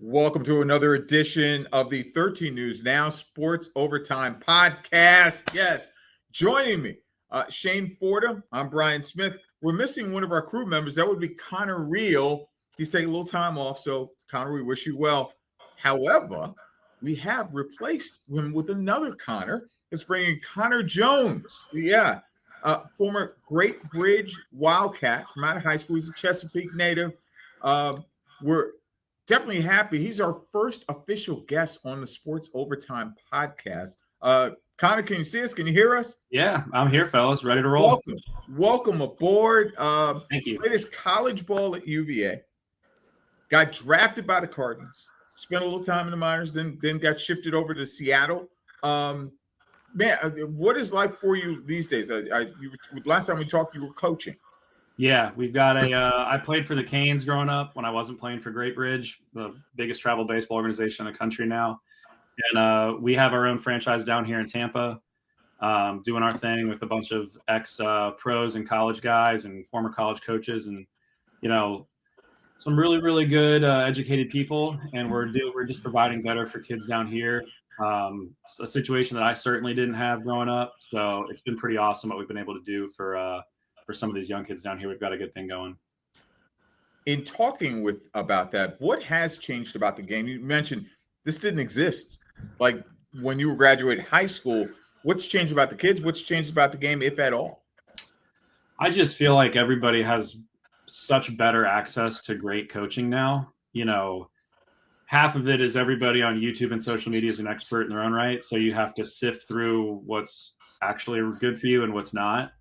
Welcome to another edition of the 13 News Now Sports Overtime Podcast. Yes, joining me, Shane Fordham. I'm Brian Smith. We're missing one of our crew members. That would be Connor Reel. He's taking a little time off, so Connor, we wish you well. However, we have replaced him with another Connor. It's bringing Connor Jones. Yeah, former Great Bridge Wildcat from out of high school. He's a Chesapeake native. We're definitely happy. He's our first official guest on the Sports Overtime Podcast. Connor, can you see us? Can you hear us? Yeah, I'm here, fellas. Ready to roll. Welcome aboard. Thank you. Played his college ball at UVA. Got drafted by the Cardinals. Spent a little time in the minors, then got shifted over to Seattle. Man, what is life for you these days? Last time we talked, you were coaching. Yeah, we've got I played for the Canes growing up when I wasn't playing for Great Bridge, the biggest travel baseball organization in the country now. And we have our own franchise down here in Tampa, doing our thing with a bunch of ex-pros and college guys and former college coaches and, some really, really good educated people. And we're just providing better for kids down here. A situation that I certainly didn't have growing up. So it's been pretty awesome what we've been able to do for some of these young kids down here. We've got a good thing going. In talking about that, what has changed about the game? You mentioned this didn't exist. Like when you graduated high school, what's changed about the kids? What's changed about the game, if at all? I just feel like everybody has such better access to great coaching now. Half of it is everybody on YouTube and social media is an expert in their own right. So you have to sift through what's actually good for you and what's not.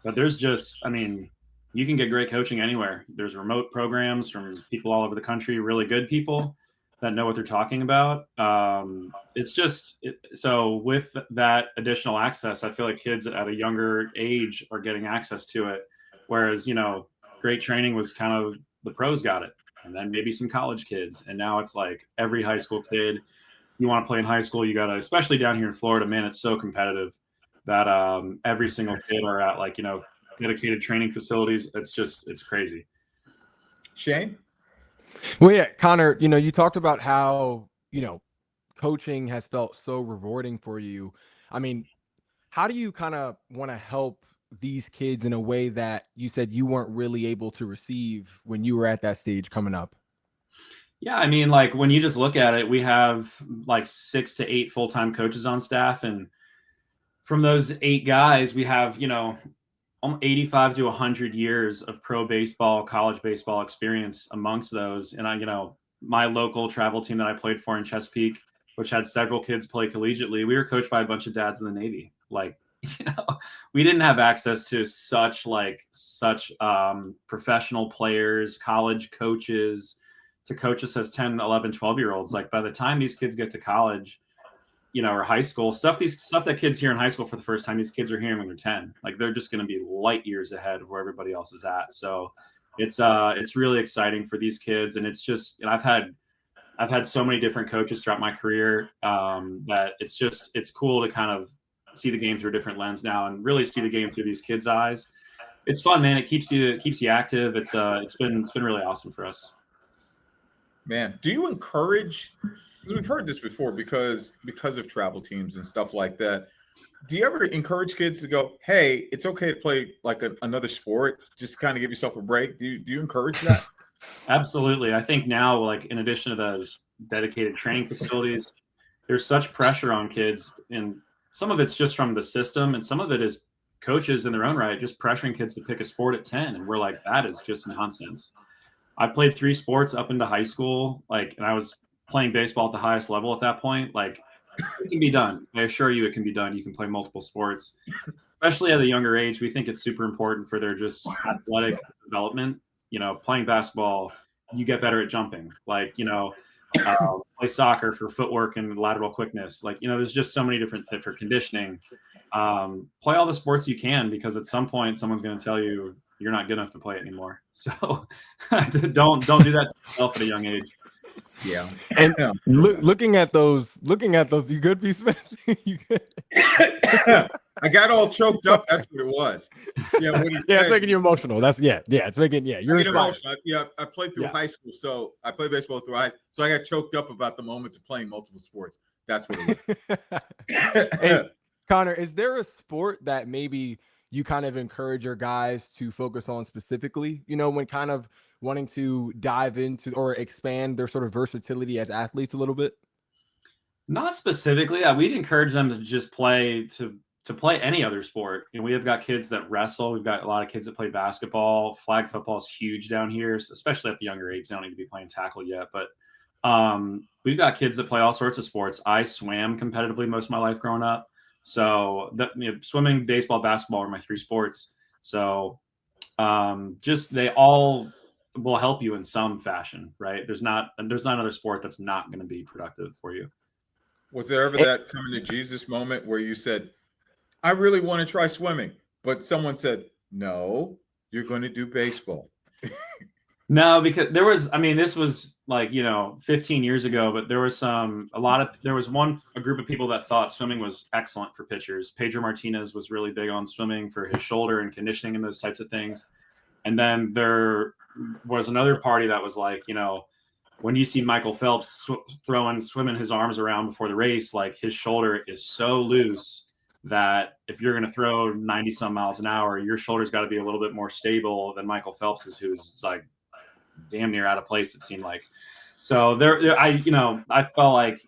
But there's you can get great coaching anywhere. There's remote programs from people all over the country, really good people that know what they're talking about. So with that additional access, I feel like kids at a younger age are getting access to it. Whereas, great training was kind of the pros got it. And then maybe some college kids. And now it's like every high school kid, you want to play in high school, you got to, especially down here in Florida, man, it's so competitive that every single kid are at dedicated training facilities. It's crazy. Shane? Well, yeah, Connor, you talked about how, coaching has felt so rewarding for you. I mean, how do you kind of want to help these kids in a way that you said you weren't really able to receive when you were at that stage coming up? Yeah, when you just look at it, we have 6 to 8 full-time coaches on staff, and from those 8 guys, we have, 85 to 100 years of pro baseball, college baseball experience amongst those. And my local travel team that I played for in Chesapeake, which had several kids play collegiately, we were coached by a bunch of dads in the Navy. We didn't have access to such professional players, college coaches to coach us as 10, 11, 12-year-olds. By the time these kids get to college, or high school stuff that kids hear in high school for the first time, these kids are hearing when they're 10. They're just going to be light years ahead of where everybody else is at. So it's really exciting for these kids. And it's just, I've had so many different coaches throughout my career that it's cool to kind of see the game through a different lens now and really see the game through these kids' eyes. It's fun, man. It keeps you active. It's been really awesome for us. Man, do you encourage, because we've heard this before because of travel teams and stuff like that, do you ever encourage kids to go, hey, it's okay to play another sport, just kind of give yourself a break? Do you encourage that? Absolutely. I think now, in addition to those dedicated training facilities, there's such pressure on kids, and some of it's just from the system, and some of it is coaches in their own right, just pressuring kids to pick a sport at 10. And we're like, that is just nonsense. I played 3 sports up into high school, and I was playing baseball at the highest level at that point. It can be done. I assure you it can be done. You can play multiple sports, especially at a younger age. We think it's super important for their just athletic development. Playing basketball, you get better at jumping. Play soccer for footwork and lateral quickness. There's just so many different tips for conditioning. Play all the sports you can, because at some point someone's going to tell you you're not good enough to play it anymore. So don't do that to yourself at a young age. Yeah. And looking at those, you good, B. Smith? You good? I got all choked up. That's what it was. Yeah, what he Yeah, it's said, making you emotional. That's it's making you're I get inspired. emotional. I played through high school, so I played baseball through high. So I got choked up about the moments of playing multiple sports. That's what it was. Hey, Connor, is there a sport that maybe you kind of encourage your guys to focus on specifically, when kind of wanting to dive into or expand their sort of versatility as athletes a little bit? Not specifically. We'd encourage them to just play to play any other sport. We have got kids that wrestle. We've got a lot of kids that play basketball. Flag football is huge down here, especially at the younger age. They don't need to be playing tackle yet, but we've got kids that play all sorts of sports. I swam competitively most of my life growing up. So swimming, baseball, basketball are my three sports. So just they all will help you in some fashion, right? There's not another sport that's not going to be productive for you. Was there ever that coming to Jesus moment where you said, I really want to try swimming, but someone said, no, you're going to do baseball? No, because this was like, 15 years ago, but there was a group of people that thought swimming was excellent for pitchers. Pedro Martinez was really big on swimming for his shoulder and conditioning and those types of things. And then there was another party that was like, when you see Michael Phelps swimming his arms around before the race, like his shoulder is so loose that if you're going to throw 90 some miles an hour, your shoulder's got to be a little bit more stable than Michael Phelps's, who's like damn near out of place, it seemed like. So I felt like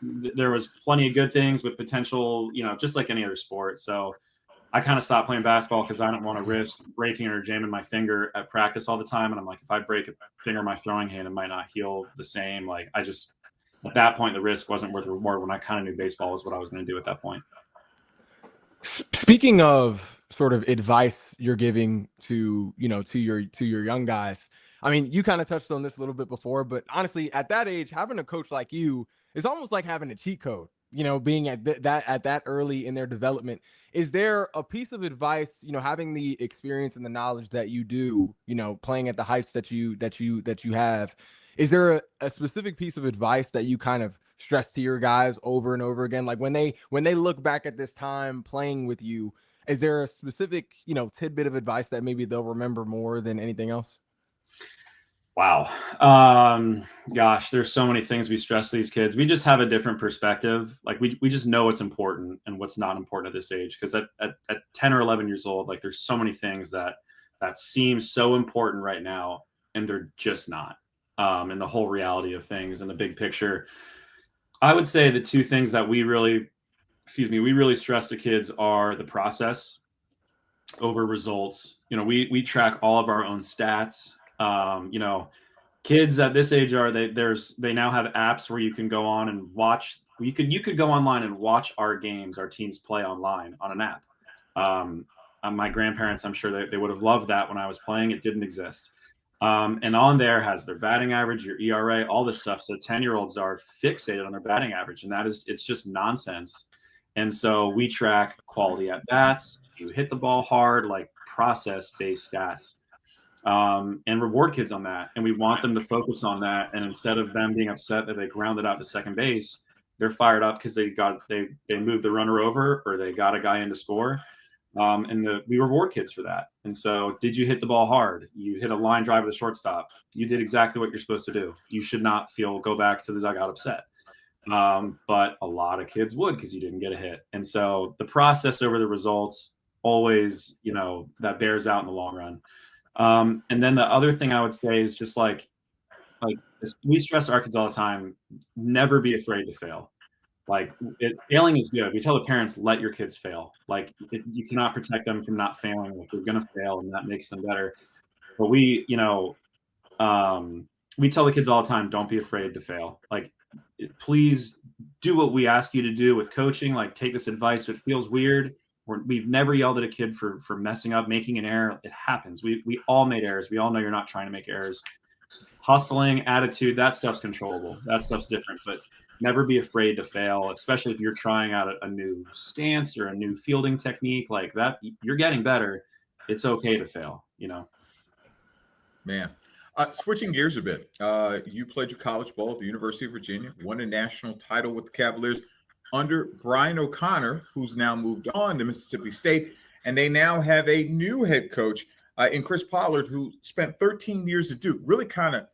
there was plenty of good things with potential, just like any other sport. So I kind of stopped playing basketball because I don't want to risk breaking or jamming my finger at practice all the time. And I'm like, if I break a finger in my throwing hand, it might not heal the same. Like at that point, the risk wasn't worth the reward when I kind of knew baseball was what I was going to do at that point. Speaking of sort of advice you're giving to your young guys, I mean, you kind of touched on this a little bit before, but honestly, at that age, having a coach like you is almost like having a cheat code. Being at that early in their development. Is there a piece of advice, having the experience and the knowledge that you do, playing at the heights that you have? Is there a specific piece of advice that you kind of stress to your guys over and over again? Like when they look back at this time playing with you, is there a specific, tidbit of advice that maybe they'll remember more than anything else? Wow. Gosh, there's so many things we stress to these kids. We just have a different perspective. Like we just know what's important and what's not important at this age. Because at 10 or 11 years old, like there's so many things that seem so important right now, and they're just not. And the whole reality of things and the big picture. I would say the two things that we really stress to kids are the process over results. We track all of our own stats. Kids at this age they now have apps where you can go on and watch. You could go online and watch our games, our teams play online on an app. My grandparents, I'm sure they would have loved that when I was playing. It didn't exist. And on there has their batting average, your ERA, all this stuff. So 10-year-olds are fixated on their batting average, and it's just nonsense. And so we track quality at bats. You hit the ball hard, like process-based stats. And reward kids on that. And we want them to focus on that. And instead of them being upset that they grounded out to second base, they're fired up because they moved the runner over or they got a guy in to score. We reward kids for that. And so, did you hit the ball hard? You hit a line drive to the shortstop. You did exactly what you're supposed to do. You should not go back to the dugout upset. But a lot of kids would because you didn't get a hit. And so the process over the results always, that bears out in the long run. And then the other thing I would say is just like we stress our kids all the time, never be afraid to fail. Like failing is good. We tell the parents, let your kids fail. Like you cannot protect them from not failing. Like they're going to fail and that makes them better. But we tell the kids all the time, don't be afraid to fail. Like, please do what we ask you to do with coaching. Like take this advice. If it feels weird. We've never yelled at a kid for messing up, making an error. It happens. We all made errors. We all know you're not trying to make errors. Hustling, attitude, that stuff's controllable. That stuff's different. But never be afraid to fail, especially if you're trying out a new stance or a new fielding technique like that. You're getting better. It's okay to fail, Man. Switching gears a bit. You played your college ball at the University of Virginia, won a national title with the Cavaliers. under Brian O'Connor, who's now moved on to Mississippi State. And they now have a new head coach in Chris Pollard, who spent 13 years at Duke, really kind of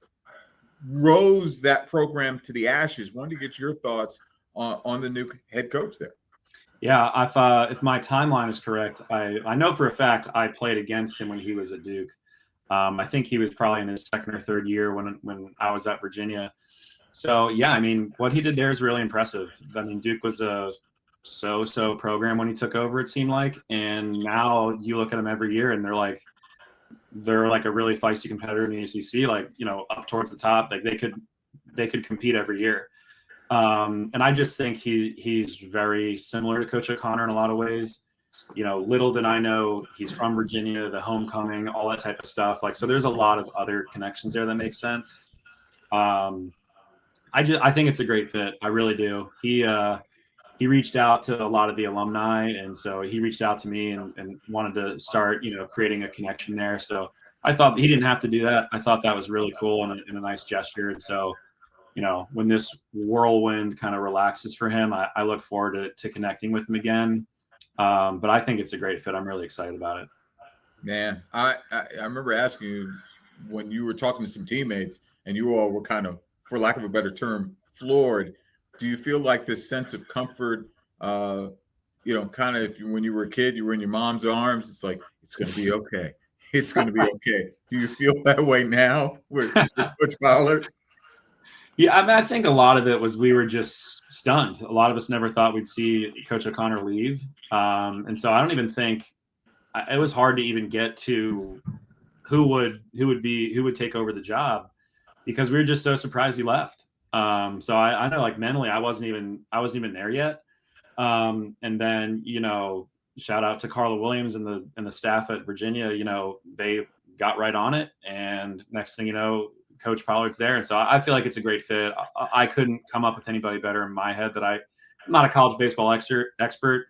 rose that program to the ashes. Wanted to get your thoughts on the new head coach there. Yeah, if my timeline is correct, I know for a fact I played against him when he was at Duke. I think he was probably in his second or third year when I was at Virginia. So, yeah, I mean, what he did there is really impressive. I mean, Duke was a so-so program when he took over, it seemed like. And now you look at them every year and they're like a really feisty competitor in the ACC, like, you know, up towards the top. Like they could compete every year. And I just think he's very similar to Coach O'Connor in a lot of ways. You know, little did I know he's from Virginia, the homecoming, all that type of stuff. Like, so there's a lot of other connections there that make sense. I think it's a great fit. I really do. He reached out to a lot of the alumni, and so he reached out to me and wanted to start, you know, creating a connection there. So I thought he didn't have to do that. I thought that was really cool and a nice gesture. And so, you know, when this whirlwind kind of relaxes for him, I look forward to connecting with him again. But I think it's a great fit. I'm really excited about it. Man, I remember asking you when you were talking to some teammates and you all were kind of, for lack of a better term, floored. Do you feel like this sense of comfort, you know, kind of when you were a kid, you were in your mom's arms, it's like, it's going to be okay. It's going to be okay. Do you feel that way now with Coach Pollard? Yeah, I mean, I think a lot of it was we were just stunned. A lot of us never thought we'd see Coach O'Connor leave. And so I don't even think it was hard to even get to who would take over the job because we were just so surprised he left. So I know, like, mentally I wasn't even there yet. And then, you know, shout out to Carla Williams and the staff at Virginia, you know, they got right on it. And next thing you know, Coach Pollard's there. And so I feel like it's a great fit. I couldn't come up with anybody better in my head I'm not a college baseball expert,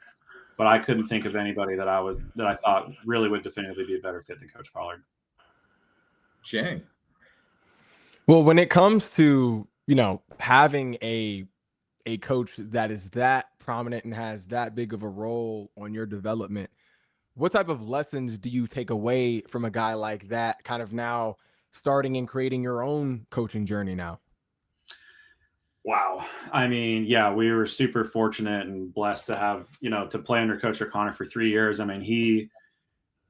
but I couldn't think of anybody that I thought really would definitively be a better fit than Coach Pollard. Shane. Well, when it comes to, you know, having a coach that is that prominent and has that big of a role on your development, what type of lessons do you take away from a guy like that, kind of now starting and creating your own coaching journey now? Wow. I mean, yeah, we were super fortunate and blessed to have, you know, to play under Coach O'Connor for 3 years. I mean, he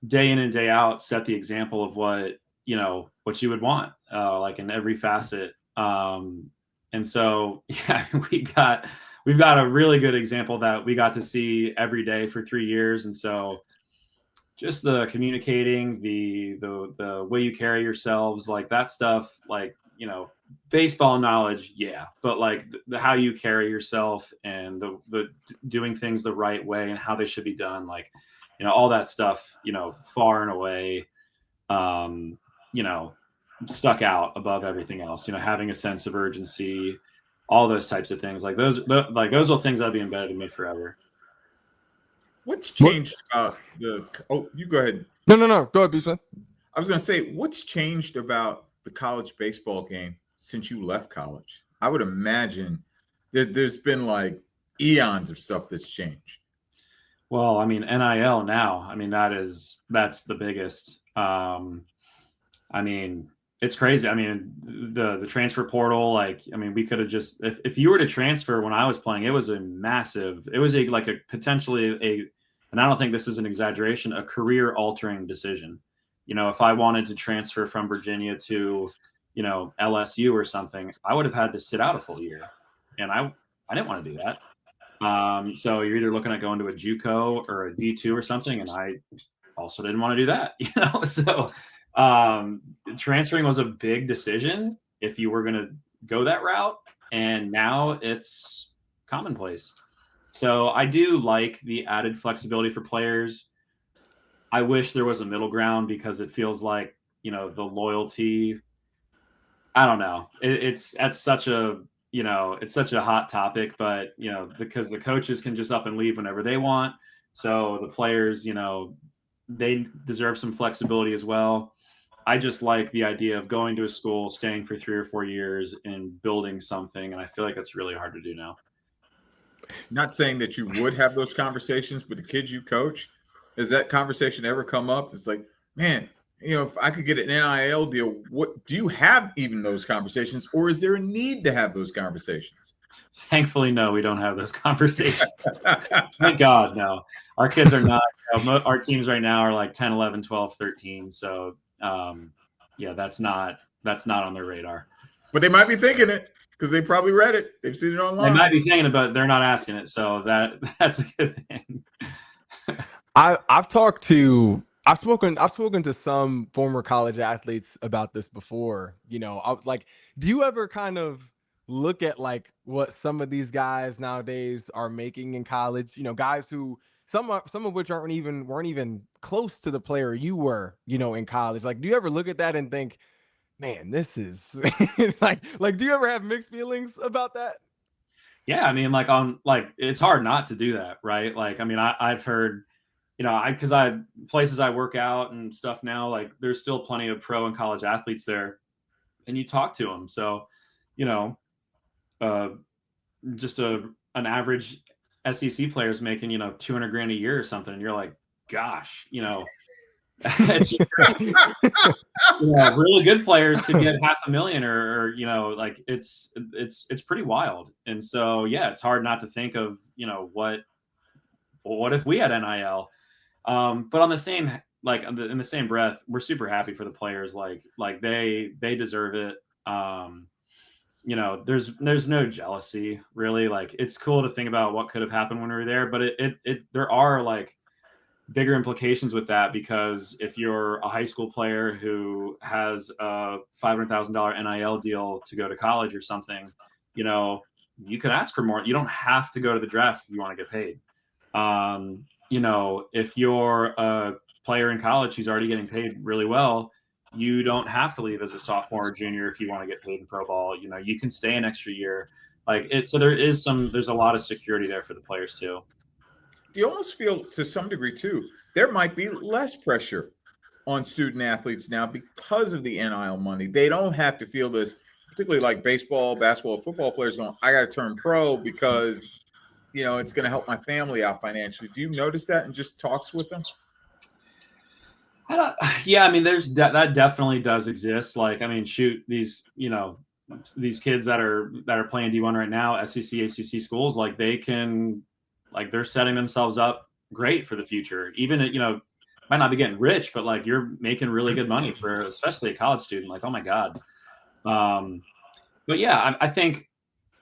day in and day out set the example of what you would want, like in every facet. And so, yeah, we've got a really good example that we got to see every day for 3 years. And so just the communicating, the way you carry yourselves, like that stuff, like, you know, baseball knowledge, yeah, but like the how you carry yourself and the doing things the right way and how they should be done, like, you know, all that stuff, you know, far and away, you know, stuck out above everything else. You know, having a sense of urgency, all those types of things, like those are things that'll be embedded in me forever. What's changed about the? Oh, you go ahead. No. Go ahead, B-Smith. I was going to say, what's changed about the college baseball game since you left college? I would imagine there's been like eons of stuff that's changed. Well, I mean, NIL now, I mean, that's the biggest. I mean, it's crazy. I mean, the transfer portal, like, I mean, we could have just, if you were to transfer when I was playing, it was potentially and I don't think this is an exaggeration, a career altering decision. You know, if I wanted to transfer from Virginia to, you know, LSU or something, I would have had to sit out a full year. And I didn't want to do that. So you're either looking at going to a JUCO or a D2 or something. And I also didn't want to do that, you know? So transferring was a big decision if you were going to go that route. And now it's commonplace. So I do like the added flexibility for players. I wish there was a middle ground because it feels like, you know, the loyalty, I don't know. It's such a hot topic, but, you know, because the coaches can just up and leave whenever they want. So the players, you know, they deserve some flexibility as well. I just like the idea of going to a school, staying for 3 or 4 years and building something. And I feel like that's really hard to do now. Not saying that you would have those conversations with the kids you coach. Has that conversation ever come up? It's like, man, if I could get an NIL deal, what do you have even those conversations, or is there a need to have those conversations? Thankfully, no, we don't have those conversations. Thank God, no. Our kids are not. Our teams right now are like 10, 11, 12, 13. So, yeah, that's not on their radar. But they might be thinking it because they probably read it. They've seen it online. They might be thinking it, but they're not asking it. So that's a good thing. I've spoken to some former college athletes about this before. Do you ever kind of look at like what some of these guys nowadays are making in college? Guys who some of which weren't even close to the player you were, in college. Like, do you ever look at that and think, man, this is like do you ever have mixed feelings about that? Yeah, I mean, it's hard not to do that, right? Like, I mean, I've heard, because places I work out and stuff now, like there's still plenty of pro and college athletes there, and you talk to them. So, just an average SEC player is making, $200,000 a year or something. And you're like, gosh, it's just crazy. Really good players could get $500,000 or like it's pretty wild. And so, yeah, it's hard not to think of, what if we had NIL? But on the same, in the same breath, we're super happy for the players. Like they deserve it. There's no jealousy really. Like, it's cool to think about what could have happened when we were there, but there are like bigger implications with that, because if you're a high school player who has a $500,000 NIL deal to go to college or something, you could ask for more. You don't have to go to the draft if you want to get paid. If you're a player in college who's already getting paid really well, you don't have to leave as a sophomore or junior if you want to get paid in pro ball. You can stay an extra year. So there's a lot of security there for the players too. You almost feel to some degree too, there might be less pressure on student athletes now because of the NIL money. They don't have to feel this, particularly like baseball, basketball, football players going, I got to turn pro because, it's going to help my family out financially. Do you notice that in just talks with them? Yeah, I mean, that definitely does exist. Like, I mean, shoot, these kids that are playing D1 right now, SEC, ACC schools, like they're setting themselves up great for the future. Even, might not be getting rich, but like you're making really good money for especially a college student. Like, oh my God. But yeah, I think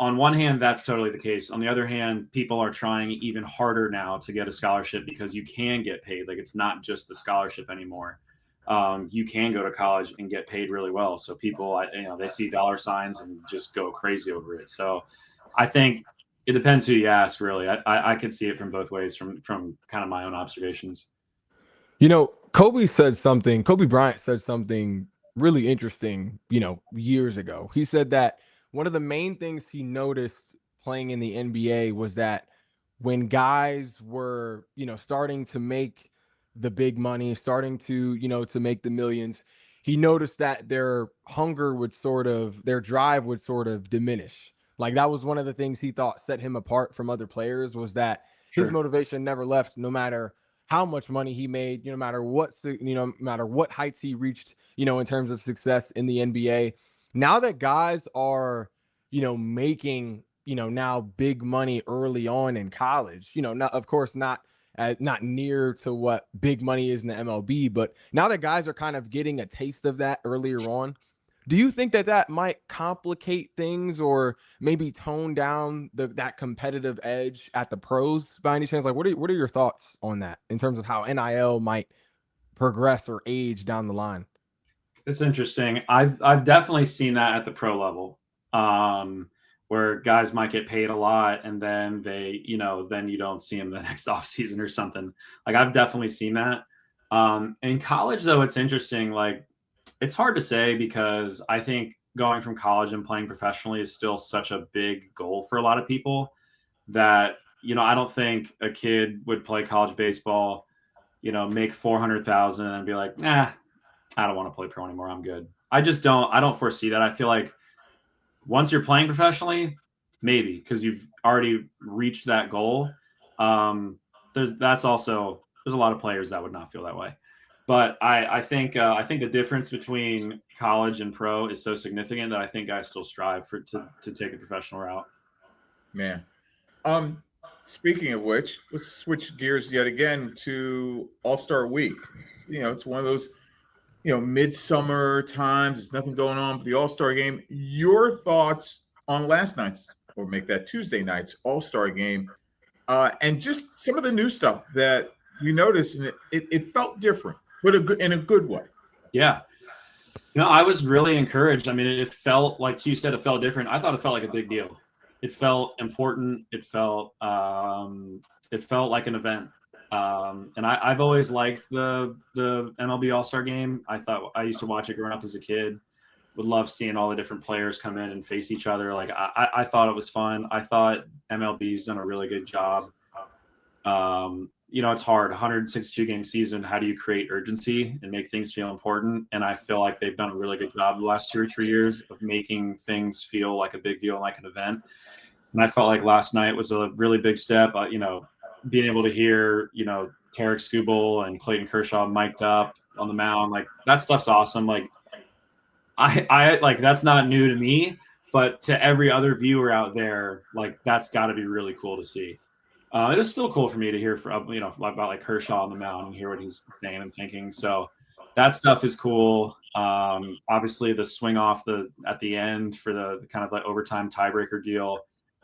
on one hand, that's totally the case. On the other hand, people are trying even harder now to get a scholarship because you can get paid. Like, it's not just the scholarship anymore. You can go to college and get paid really well. So people, they see dollar signs and just go crazy over it. So I think it depends who you ask, really. I could see it from both ways from kind of my own observations. Kobe Bryant said something really interesting, years ago. He said that one of the main things he noticed playing in the NBA was that when guys were, starting to make the big money, starting to, to make the millions, he noticed that their drive would sort of diminish. Like, that was one of the things he thought set him apart from other players, was that his motivation never left, no matter how much money he made, no matter what heights he reached, in terms of success in the NBA. Now that guys are, making, now big money early on in college, not, of course, not near to what big money is in the MLB, but now that guys are kind of getting a taste of that earlier on, do you think that might complicate things or maybe tone down that competitive edge at the pros by any chance? Like, what are your thoughts on that in terms of how NIL might progress or age down the line? It's interesting. I've definitely seen that at the pro level, where guys might get paid a lot and then then you don't see them the next offseason or something. Like, I've definitely seen that. In college, though, it's interesting. Like, it's hard to say, because I think going from college and playing professionally is still such a big goal for a lot of people that, I don't think a kid would play college baseball, make $400,000 and then be like, nah, I don't want to play pro anymore. I'm good. I don't foresee that. I feel like once you're playing professionally, maybe, because you've already reached that goal. There's a lot of players that would not feel that way. But I think the difference between college and pro is so significant that I think guys still strive to take a professional route. Man. Speaking of which, let's switch gears yet again to All-Star Week. It's one of those, midsummer times. There's nothing going on but the All-Star game. Your thoughts on last night's, or make that Tuesday night's All-Star game, and just some of the new stuff that you noticed, and it felt different, but in a good way. Yeah. I was really encouraged. I mean, it felt like you said, it felt different. I thought it felt like a big deal. It felt important. It felt like an event. And I've always liked the MLB All-Star Game. I used to watch it growing up as a kid. Would love seeing all the different players come in and face each other. Like I thought it was fun. I thought MLB's done a really good job. It's hard. 162 game season. How do you create urgency and make things feel important? And I feel like they've done a really good job the last 2 or 3 years of making things feel like a big deal, like an event. And I felt like last night was a really big step. Being able to hear, Tarek Skubal and Clayton Kershaw mic'd up on the mound, like that stuff's awesome. Like I like, that's not new to me, but to every other viewer out there, like that's got to be really cool to see. It is still cool for me to hear about like Kershaw on the mound and hear what he's saying and thinking. So that stuff is cool. Obviously the swing off at the end for the kind of like overtime tiebreaker deal.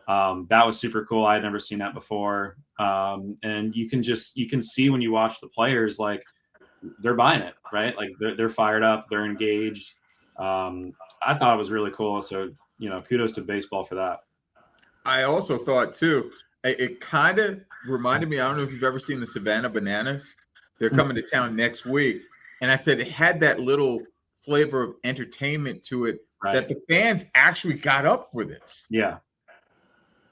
That was super cool. I had never seen that before. And you can see when you watch the players, like they're buying it, right? Like they're fired up, they're engaged. I thought it was really cool. So, kudos to baseball for that. I also thought too, it kind of reminded me, I don't know if you've ever seen the Savannah Bananas. They're coming to town next week. And I said it had that little flavor of entertainment to it, right, that the fans actually got up for this. Yeah.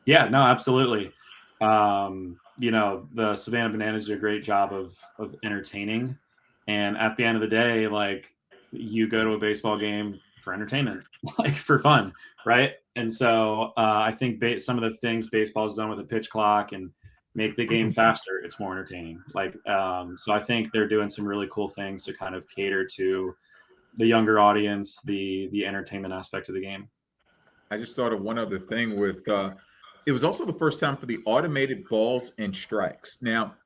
Yeah, no, absolutely. The Savannah Bananas do a great job of entertaining. And at the end of the day, like you go to a baseball game for entertainment, like for fun, right? And so I think some of the things baseball has done with the pitch clock and make the game faster, it's more entertaining. Like, so I think they're doing some really cool things to kind of cater to the younger audience, the entertainment aspect of the game. I just thought of one other thing with it was also the first time for the automated balls and strikes. Now,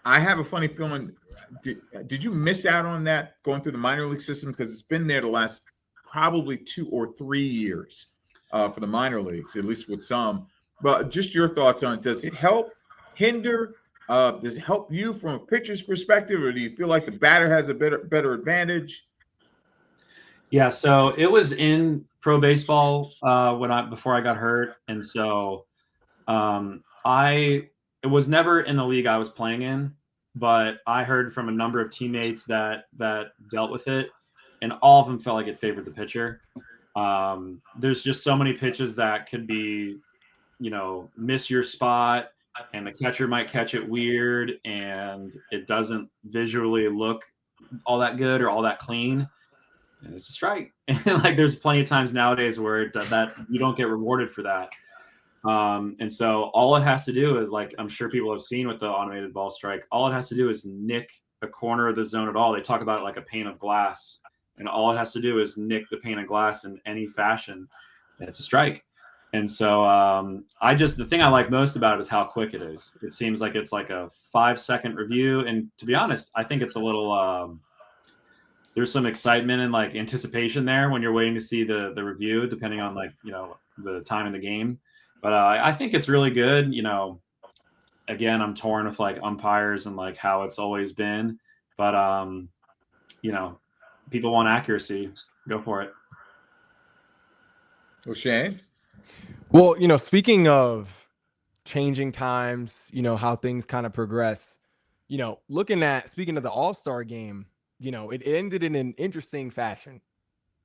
I have a funny feeling, did you miss out on that going through the minor league system? Because it's been there the last probably 2 or 3 years for the minor leagues, at least with some. But just your thoughts on it. Does it help, hinder? Does it help you from a pitcher's perspective, or do you feel like the batter has a better advantage? Yeah, so it was in pro baseball before I got hurt, and so it was never in the league I was playing in, but I heard from a number of teammates that dealt with it, and all of them felt like it favored the pitcher. There's just so many pitches that could be, miss your spot, and the catcher might catch it weird, and it doesn't visually look all that good or all that clean. And it's a strike. And like there's plenty of times nowadays where that you don't get rewarded for that. And so all it has to do is, like I'm sure people have seen with the automated ball strike, all it has to do is nick a corner of the zone at all. They talk about it like a pane of glass, and all it has to do is nick the pane of glass in any fashion, and it's a strike. And so the thing I like most about it is how quick it is. It seems like it's like a 5-second review. And to be honest, I think it's a little there's some excitement and like anticipation there when you're waiting to see the review, depending on like, the time in the game. But I think it's really good. Again, I'm torn with like umpires and like how it's always been, but people want accuracy. Go for it. Well, Shane? Well, speaking of changing times, how things kind of progress, speaking of the All-Star game, it ended in an interesting fashion.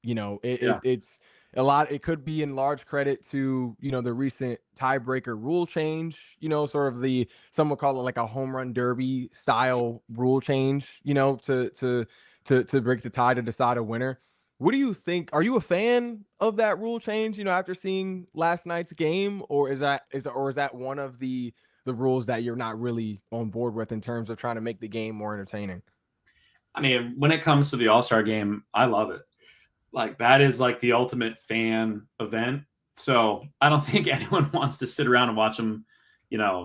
It's a lot. It could be in large credit to, the recent tiebreaker rule change, sort of some would call it like a home run derby style rule change, to break the tie to decide a winner. What do you think? Are you a fan of that rule change? After seeing last night's game, or is that one of the rules that you're not really on board with in terms of trying to make the game more entertaining? I mean, when it comes to the All-Star game, I love it. Like, that is like the ultimate fan event. So I don't think anyone wants to sit around and watch them,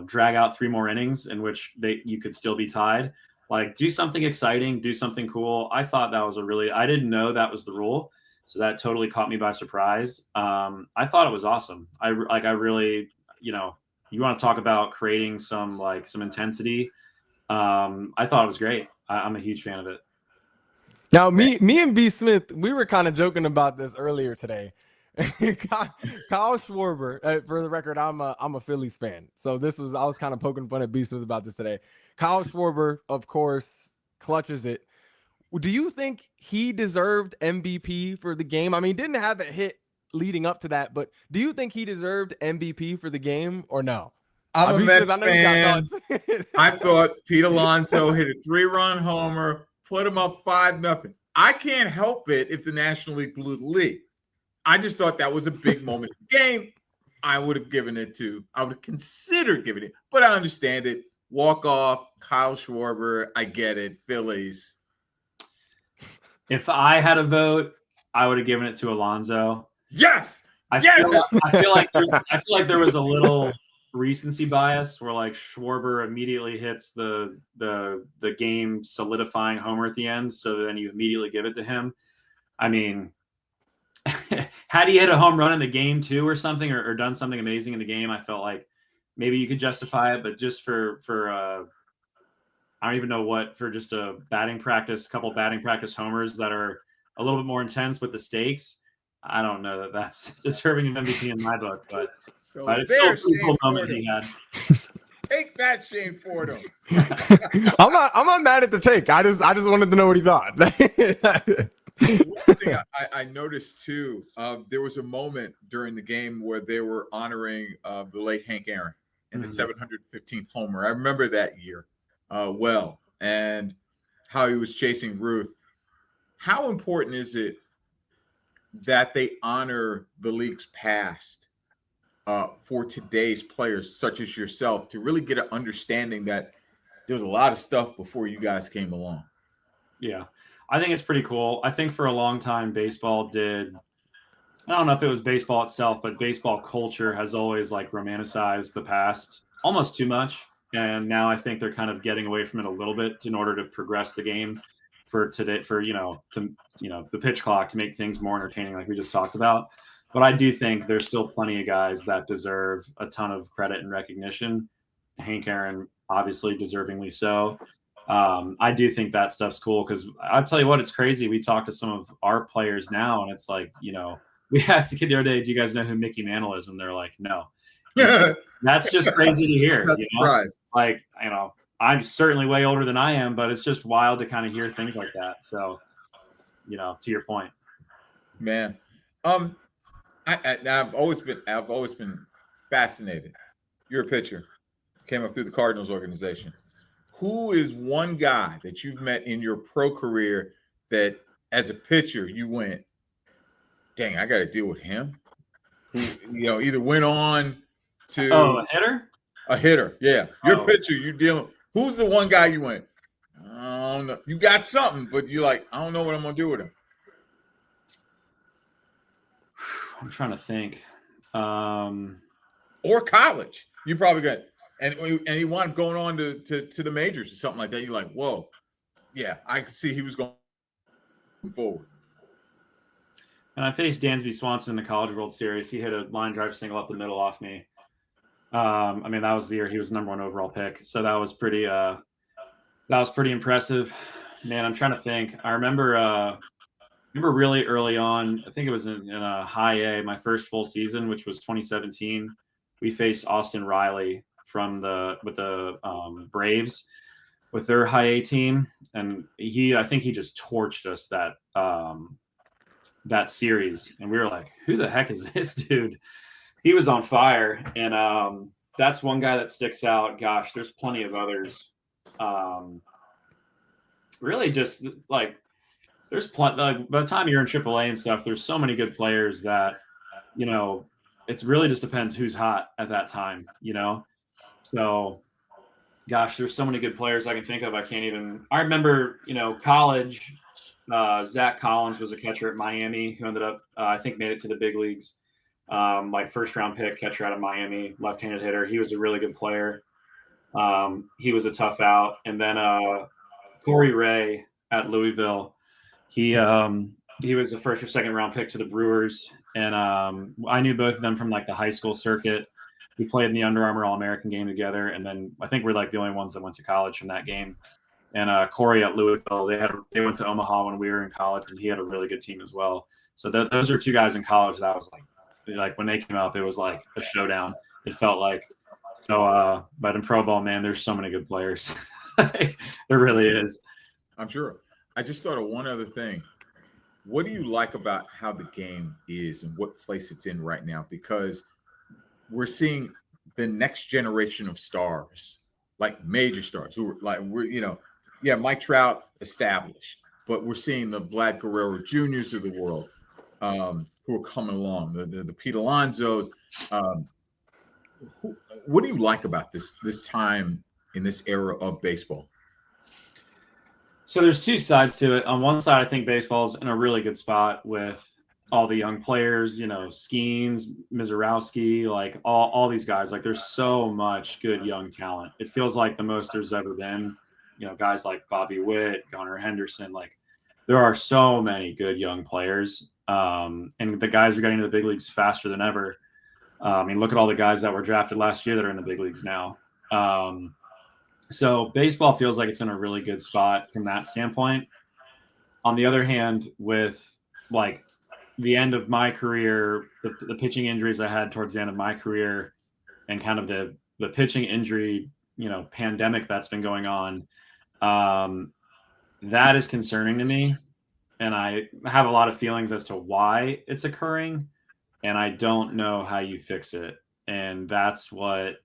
drag out 3 more innings in which you could still be tied. Like, do something exciting, do something cool. I thought that was I didn't know that was the rule, so that totally caught me by surprise. I thought it was awesome. I really, you want to talk about creating some intensity. I thought it was great. I'm a huge fan of it. Now, me and B Smith, we were kind of joking about this earlier today. Kyle Schwarber, for the record, I'm a Phillies fan, so I was kind of poking fun at B Smith about this today. Kyle Schwarber, of course, clutches it. Do you think he deserved MVP for the game? I mean, he didn't have a hit leading up to that, but do you think he deserved MVP for the game or no? I'm a Mets fan. I thought Pete Alonso hit a 3-run homer, put him up 5-0. I can't help it if the National League blew the league. I just thought that was a big moment in the game. I would have considered giving it, but I understand it. Walk off, Kyle Schwarber. I get it. Phillies. If I had a vote, I would have given it to Alonso. Yes. I feel like there was a little recency bias where like Schwarber immediately hits the game solidifying homer at the end, so then you immediately give it to him. I mean, had he hit a home run in the game too or something, or done something amazing in the game, I felt like maybe you could justify it. But just for I don't even know what, for just a couple batting practice homers that are a little bit more intense with the stakes, I don't know that that's deserving of MVP in my book, but it's still a pretty cool moment he had. Take that, Shane Fordham. I'm not mad at the take. I just wanted to know what he thought. One thing I noticed too, there was a moment during the game where they were honoring the late Hank Aaron and the 715th homer. I remember that year well, and how he was chasing Ruth. How important is it that they honor the league's past for today's players, such as yourself, to really get an understanding that there's a lot of stuff before you guys came along? Yeah, I think it's pretty cool. I think for a long time, baseball did. I don't know if it was baseball itself, but baseball culture has always like romanticized the past almost too much. And now I think they're kind of getting away from it a little bit in order to progress the game for today, for, the pitch clock, to make things more entertaining, like we just talked about. But I do think there's still plenty of guys that deserve a ton of credit and recognition. Hank Aaron, obviously, deservingly so. I do think that stuff's cool because I'll tell you what, it's crazy. We talk to some of our players now, and it's like, we asked the kid the other day, do you guys know who Mickey Mantle is? And they're like, no. That's just crazy to hear. Like, I'm certainly way older than I am, but it's just wild to kind of hear things like that. So, to your point, man, I've always been fascinated. You're a pitcher, came up through the Cardinals organization. Who is one guy that you've met in your pro career that, as a pitcher, you went, dang, I got to deal with him? Who either went on to a hitter? A hitter, yeah. You're a pitcher, you're dealing. Who's the one guy you went, I don't know. You got something, but you're like, I don't know what I'm going to do with him. I'm trying to think. Or college. You probably got, and he wound going on to the majors or something like that. You're like, whoa, yeah, I could see he was going forward. And I faced Dansby Swanson in the College World Series. He hit a line drive single up the middle off me. That was the year he was the #1 overall pick. So that was pretty impressive. Man, I'm trying to think. I remember really early on, I think it was in a high A, my first full season, which was 2017. We faced Austin Riley with the Braves with their high A team. And I think he just torched us that series. And we were like, who the heck is this dude? He was on fire. And that's one guy that sticks out. Gosh, there's plenty of others. Really just like, there's like, by the time you're in AAA and stuff, there's so many good players that, you know, it really just depends who's hot at that time, you know? So, gosh, there's so many good players I can think of. I remember, you know, college, Zach Collins was a catcher at Miami who ended up, I think, made it to the big leagues. Like first round pick catcher out of Miami, left-handed hitter. He was a really good player. He was a tough out. And then Corey Ray at Louisville, he was a first or second round pick to the Brewers. And I knew both of them from like the high school circuit. We played in the Under Armour All-American game together. And then I think we're like the only ones that went to college from that game. And Corey at Louisville, they went to Omaha when we were in college, and he had a really good team as well. So those are two guys in college that was like when they came up, it was like a showdown. It felt like. So, but in pro ball, man, there's so many good players. There really is. I'm sure. I just thought of one other thing. What do you like about how the game is and what place it's in right now? Because we're seeing the next generation of stars, like major stars, who are like Mike Trout established, but we're seeing the Vlad Guerrero Juniors of the world who are coming along, the Pete Alonsos. What do you like about this time in this era of baseball? So there's two sides to it. On one side, I think baseball's in a really good spot with all the young players, you know, Skeens, Mizorowski, like all these guys. Like there's so much good young talent. It feels like the most there's ever been. You know, guys like Bobby Witt, Gunnar Henderson, like there are so many good young players. And the guys are getting to the big leagues faster than ever. I mean, look at all the guys that were drafted last year that are in the big leagues now. So baseball feels like it's in a really good spot from that standpoint. On the other hand, with like the end of my career, the pitching injuries I had towards the end of my career, and kind of the pitching injury, you know, pandemic that's been going on, that is concerning to me. And I have a lot of feelings as to why it's occurring, and I don't know how you fix it. And that's what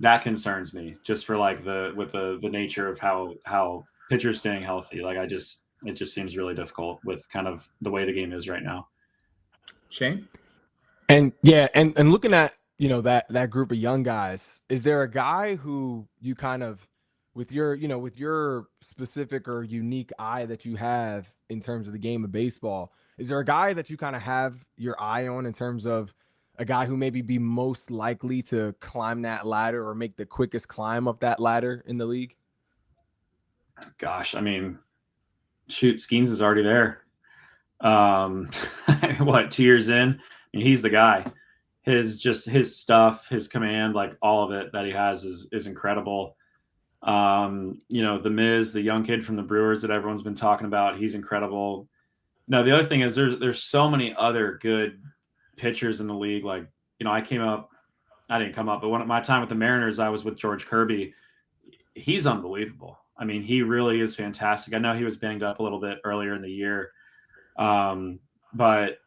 that concerns me, just for like the nature of how pitchers staying healthy. Like it just seems really difficult with kind of the way the game is right now. Shane? And yeah, and looking at, you know, that group of young guys, is there a guy who you kind of, with your specific or unique eye that you have in terms of the game of baseball, is there a guy that you kind of have your eye on in terms of a guy who maybe be most likely to climb that ladder or make the quickest climb up that ladder in the league? Gosh, I mean, shoot, Skeens is already there. What, 2 years in? I mean, he's the guy. His stuff, his command, like all of it that he has is incredible. You know, the Miz, the young kid from the Brewers that everyone's been talking about, he's incredible. No, the other thing is there's so many other good pitchers in the league. Like, you know, I didn't come up, but one of my time with the Mariners, I was with George Kirby. He's unbelievable. I mean, he really is fantastic. I know he was banged up a little bit earlier in the year. But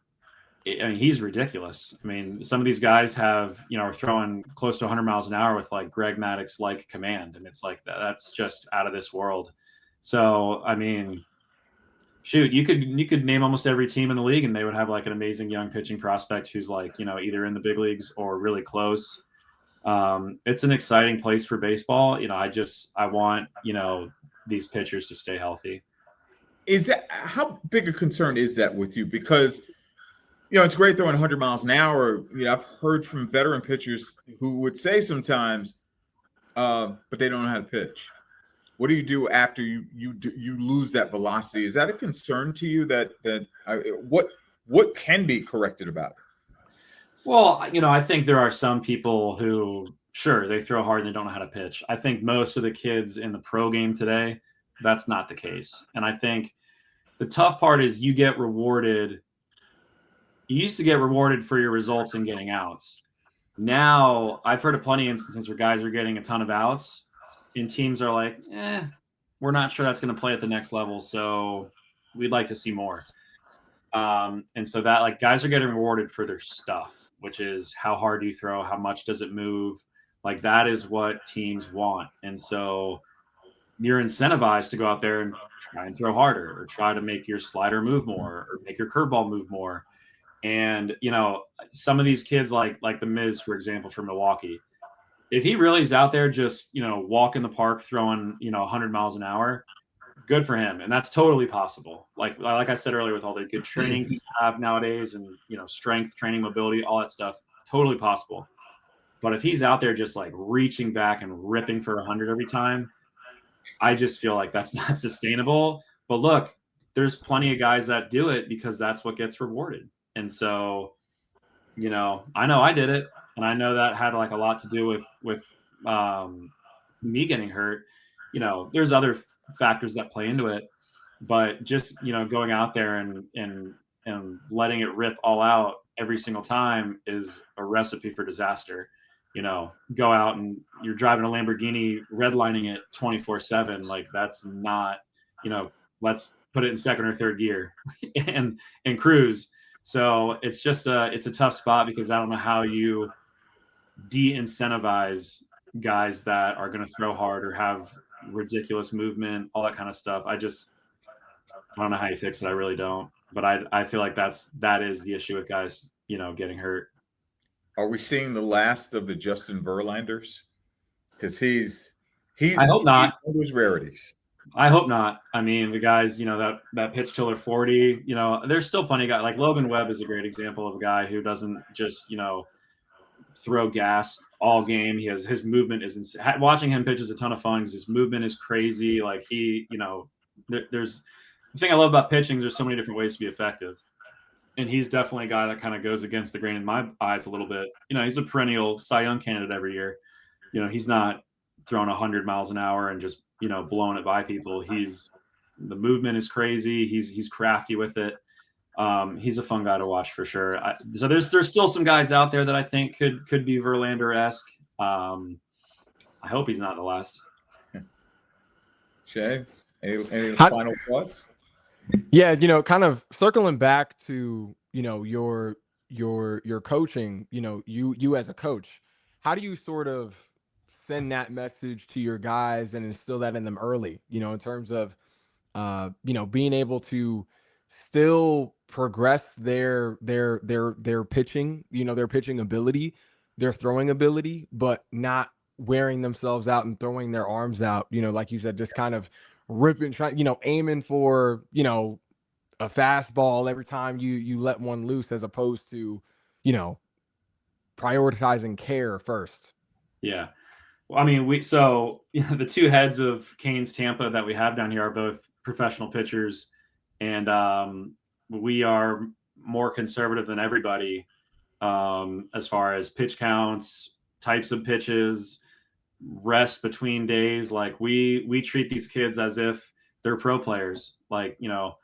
I mean, he's ridiculous. I mean, some of these guys are throwing close to 100 miles an hour with like Greg Maddux like command. And it's like, that's just out of this world. So, I mean, shoot, you could name almost every team in the league and they would have like an amazing young pitching prospect who's like, you know, either in the big leagues or really close. It's an exciting place for baseball. You know, I want, you know, these pitchers to stay healthy. How big a concern is that with you? Because, you know, it's great throwing 100 miles an hour. You know, I've heard from veteran pitchers who would say sometimes, but they don't know how to pitch. What do you do after you lose that velocity? Is that a concern to you? What can be corrected about it? Well, you know, I think there are some people who, sure, they throw hard and they don't know how to pitch. I think most of the kids in the pro game today, that's not the case. And I think the tough part is you get rewarded. You used to get rewarded for your results in getting outs. Now, I've heard of plenty of instances where guys are getting a ton of outs and teams are like, we're not sure that's going to play at the next level, so we'd like to see more. And so that, like, guys are getting rewarded for their stuff, which is how hard do you throw, how much does it move? Like, that is what teams want. And so you're incentivized to go out there and try and throw harder, or try to make your slider move more, or make your curveball move more. And, you know, some of these kids like the Miz, for example, from Milwaukee, if he really is out there just, you know, walking the park, throwing, you know, 100 miles an hour, good for him. And that's totally possible. Like I said earlier, with all the good training people have nowadays, and, you know, strength training, mobility, all that stuff, totally possible. But if he's out there just like reaching back and ripping for 100 every time, I just feel like that's not sustainable. But look, there's plenty of guys that do it because that's what gets rewarded. And so, you know I did it, and I know that had like a lot to do with me getting hurt. You know, there's other factors that play into it, but just, you know, going out there and letting it rip all out every single time is a recipe for disaster. You know, go out and you're driving a Lamborghini, redlining it 24/7. Like, that's not, you know, let's put it in second or third gear and cruise. So it's just it's a tough spot, because I don't know how you de-incentivize guys that are going to throw hard or have ridiculous movement, all that kind of stuff. I don't know how you fix it. I really don't. But I feel like that is the issue with guys, you know, getting hurt. Are we seeing the last of the Justin Verlanders? Because he's I hope not. One of those rarities. I hope not. I mean, the guys, you know, that pitch till they're 40, you know, there's still plenty of guys. Like Logan Webb is a great example of a guy who doesn't just, you know, throw gas all game. His movement is insane. Watching him pitch is a ton of fun because his movement is crazy. Like, he, you know, there's the thing I love about pitching. There's so many different ways to be effective. And he's definitely a guy that kind of goes against the grain in my eyes a little bit. You know, he's a perennial Cy Young candidate every year. You know, he's not throwing 100 miles an hour and just, you know, blowing it by people. The movement is crazy. He's crafty with it. He's a fun guy to watch for sure. So there's still some guys out there that I think could be Verlander-esque. I hope he's not the last. Shay, any final thoughts? Yeah, you know, kind of circling back to, you know, your coaching, you know, you as a coach, how do you sort of send that message to your guys and instill that in them early, you know, in terms of, you know, being able to still progress their pitching, you know, their pitching ability, their throwing ability, but not wearing themselves out and throwing their arms out, you know, like you said, just kind of ripping, trying, you know, aiming for, you know, a fastball every time you let one loose, as opposed to, you know, prioritizing care first. Yeah. Well, I mean, you know, the two heads of Canes Tampa that we have down here are both professional pitchers, and we are more conservative than everybody as far as pitch counts, types of pitches, rest between days. Like, we treat these kids as if they're pro players, like, you know,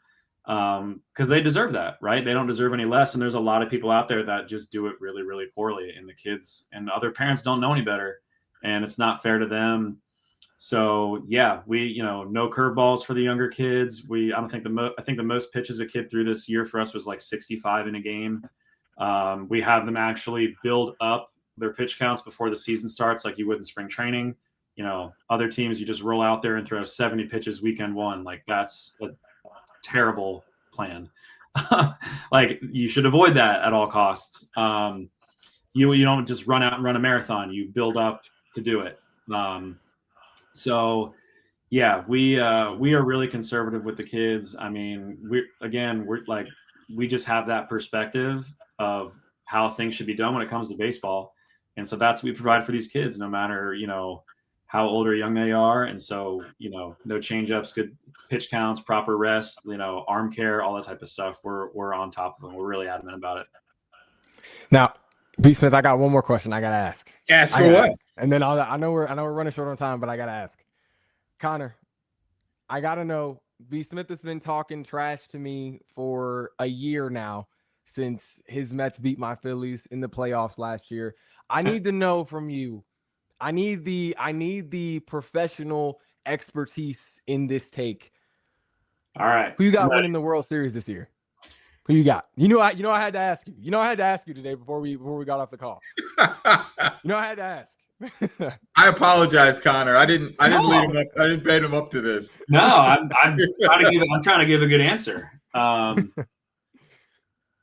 because they deserve that, right? They don't deserve any less. And there's a lot of people out there that just do it really, really poorly, and the kids and other parents don't know any better, and it's not fair to them. So yeah, you know, no curveballs for the younger kids. I think the most pitches a kid threw this year for us was like 65 in a game. We have them actually build up their pitch counts before the season starts, like you would in spring training. You know, other teams, you just roll out there and throw 70 pitches weekend one. Like, that's a terrible plan. Like, you should avoid that at all costs. You don't just run out and run a marathon. You build up to do it. So yeah, we are really conservative with the kids. I mean, we just have that perspective of how things should be done when it comes to baseball. And so that's what we provide for these kids, no matter, you know, how old or young they are. And so, you know, no change-ups, good pitch counts, proper rest, you know, arm care, all that type of stuff. We're on top of them. We're really adamant about it. Now, B. Smith, I got one more question I gotta ask. Ask what? And then I know we're running short on time, but I gotta ask. Connor, I gotta know, B. Smith has been talking trash to me for a year now, since his Mets beat my Phillies in the playoffs last year. I need to know from you. I need the professional expertise in this take. All right. Who you got winning the World Series this year? Who you got? I had to ask you. I had to ask you today before we got off the call. I had to ask. I apologize, Connor. I didn't No. lead him up. I didn't bait him up to this. No, I'm trying to give a good answer.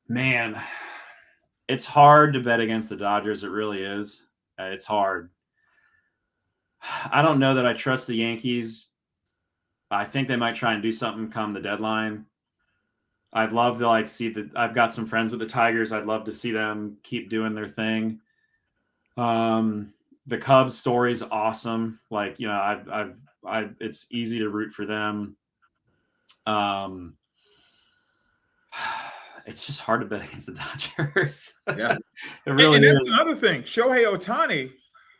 Man, it's hard to bet against the Dodgers. It really is. It's hard. I don't know that I trust the Yankees. I think they might try and do something come the deadline. I'd love to see I've got some friends with the Tigers. I'd love to see them keep doing their thing. The Cubs story is awesome. It's easy to root for them. It's just hard to bet against the Dodgers. Yeah, it really and that's is. another thing. Shohei Ohtani,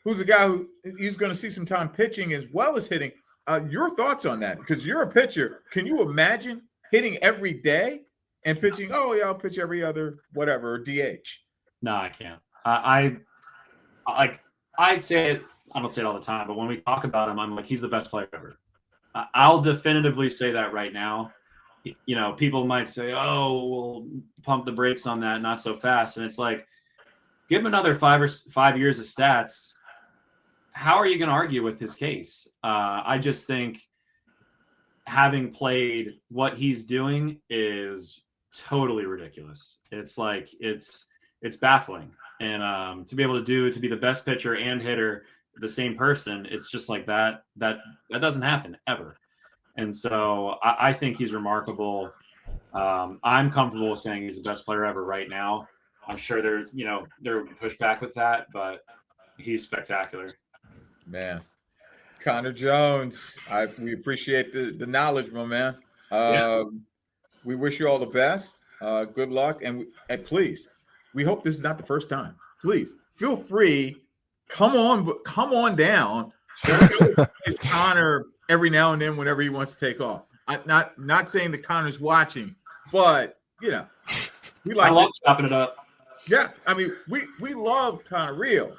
who's a guy who he's going to see some time pitching as well as hitting. Your thoughts on that? Because you're a pitcher. Can you imagine hitting every day and pitching? Oh yeah, I'll pitch every other whatever or DH. No, I can't. I say it. I don't say it all the time, but when we talk about him, I'm like, he's the best player ever. I'll definitively say that right now. You know, people might say, "Oh, we'll pump the brakes on that, not so fast," and it's like, give him another 5 years of stats. How are you going to argue with his case? I just think having played what he's doing is totally ridiculous. It's like it's baffling, and to be able to be the best pitcher and hitter, the same person, it's just like that doesn't happen ever. And so I think he's remarkable. I'm comfortable with saying he's the best player ever right now. I'm sure there will be pushback with that, but he's spectacular. Man, Connor Jones, we appreciate the knowledge, my man. We wish you all the best. Good luck, and please, we hope this is not the first time. Please feel free, come on down. It's Connor every now and then whenever he wants to take off. Not saying that Connor's watching, but we like. I love chopping it up. Yeah, I mean we love Connor real,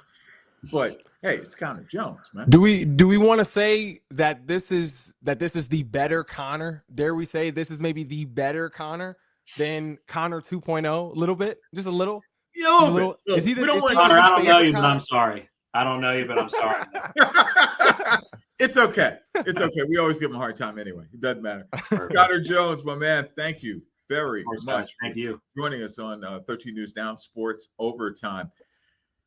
but hey, it's Connor Jones, man. Do we want to say that this is the better Connor? Dare we say this is maybe the better Connor than Connor 2.0? A little bit, just a little. Yeah, a little bit. Is he the Connor, I don't know you, but I'm sorry. I don't know you, but I'm sorry. It's okay. It's okay. We always give him a hard time anyway. It doesn't matter. Connor Jones, my man, thank you very much. Thank you for joining us on 13 News Now Sports Overtime.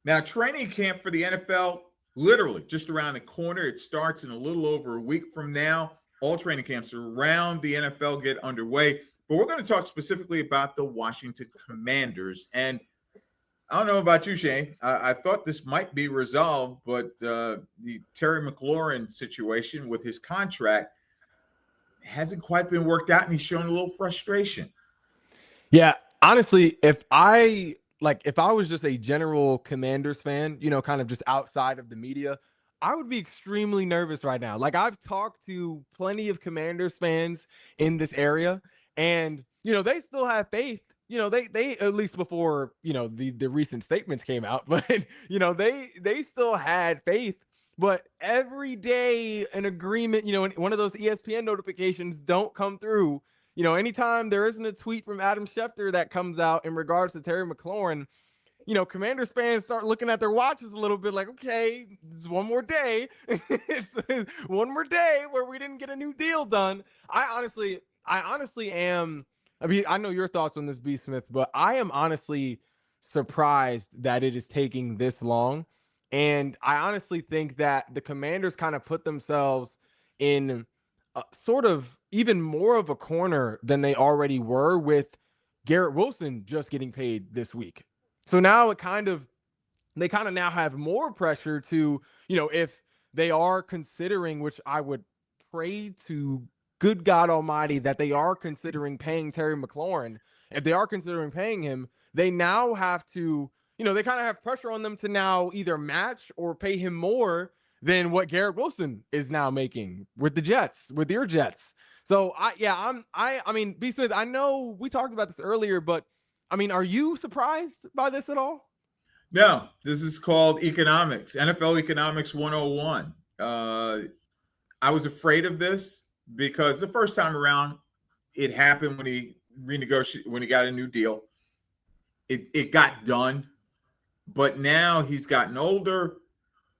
Now, training camp for the NFL, literally just around the corner. It starts in a little over a week from now. All training camps around the NFL get underway. But we're going to talk specifically about the Washington Commanders. And I don't know about you, Shane. I thought this might be resolved, but the Terry McLaurin situation with his contract hasn't quite been worked out, and he's showing a little frustration. Yeah, honestly, if I was just a general Commanders fan, kind of just outside of the media, I would be extremely nervous right now. Like, I've talked to plenty of Commanders fans in this area, and they still have faith. They at least before the recent statements came out, but they still had faith. But every day an agreement, one of those ESPN notifications don't come through. Anytime there isn't a tweet from Adam Schefter that comes out in regards to Terry McLaurin, Commanders fans start looking at their watches a little bit like, okay, it's one more day. It's one more day where we didn't get a new deal done. I honestly am. I mean, I know your thoughts on this, B. Smith, but I am honestly surprised that it is taking this long. And I honestly think that the Commanders kind of put themselves in sort of even more of a corner than they already were with Garrett Wilson just getting paid this week. So now they kind of now have more pressure to, if they are considering, which I would pray to good God Almighty that they are considering paying Terry McLaurin. If they are considering paying him, they now have to, they kind of have pressure on them to now either match or pay him more than what Garrett Wilson is now making with the Jets, with your Jets. So I mean, B. Smith, I know we talked about this earlier, but I mean, are you surprised by this at all? No, this is called economics, NFL Economics 101. I was afraid of this because the first time around, it happened when he renegotiated, when he got a new deal. It got done, but now he's gotten older.